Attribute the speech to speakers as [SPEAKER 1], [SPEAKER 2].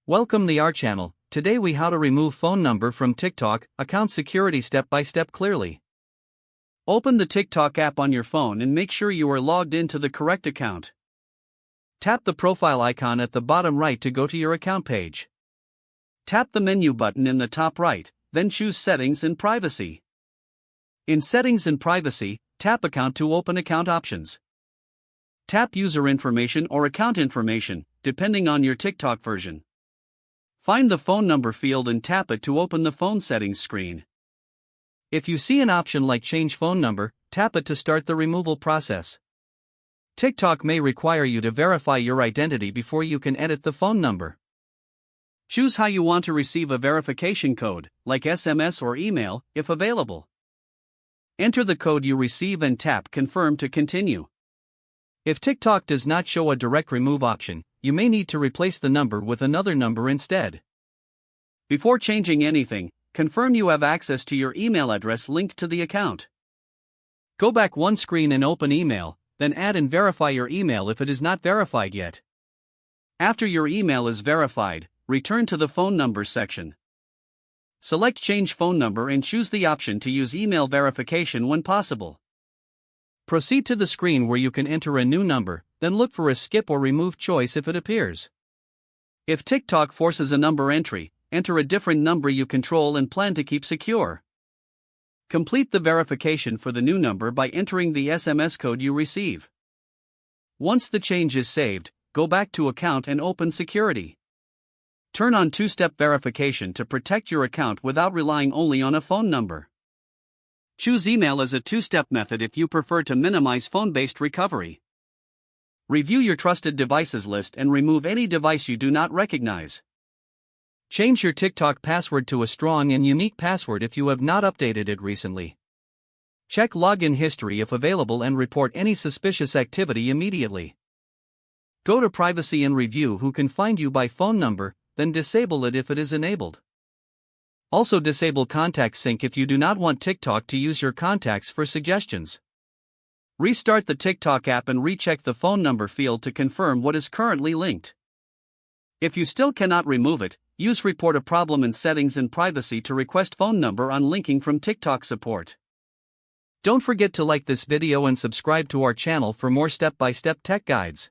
[SPEAKER 1] Welcome to our channel. Today we how to remove phone number from TikTok account security step by step clearly. Open the TikTok app on your phone and make sure you are logged into the correct account. Tap the profile icon at the bottom right to go to your account page. Tap the menu button in the top right, then choose Settings and Privacy. In Settings and Privacy, tap Account to open account options. Tap User Information or Account Information, depending on your TikTok version. Find the phone number field and tap it to open the phone settings screen. If you see an option like Change Phone Number, tap it to start the removal process. TikTok may require you to verify your identity before you can edit the phone number. Choose how you want to receive a verification code, like SMS or email, if available. Enter the code you receive and tap Confirm to continue. If TikTok does not show a direct remove option, you may need to replace the number with another number instead. Before changing anything, confirm you have access to your email address linked to the account. Go back one screen and open email, then add and verify your email if it is not verified yet. After your email is verified, return to the phone number section. Select Change Phone Number and choose the option to use email verification when possible. Proceed to the screen where you can enter a new number, then look for a skip or remove choice if it appears. If TikTok forces a number entry, enter a different number you control and plan to keep secure. Complete the verification for the new number by entering the SMS code you receive. Once the change is saved, go back to Account and open Security. Turn on two-step verification to protect your account without relying only on a phone number. Choose email as a two-step method if you prefer to minimize phone-based recovery. Review your trusted devices list and remove any device you do not recognize. Change your TikTok password to a strong and unique password if you have not updated it recently. Check login history if available and report any suspicious activity immediately. Go to Privacy and review who can find you by phone number, then disable it if it is enabled. Also disable Contact Sync if you do not want TikTok to use your contacts for suggestions. Restart the TikTok app and recheck the phone number field to confirm what is currently linked. If you still cannot remove it, use Report a Problem in Settings and Privacy to request phone number unlinking from TikTok support. Don't forget to like this video and subscribe to our channel for more step-by-step tech guides.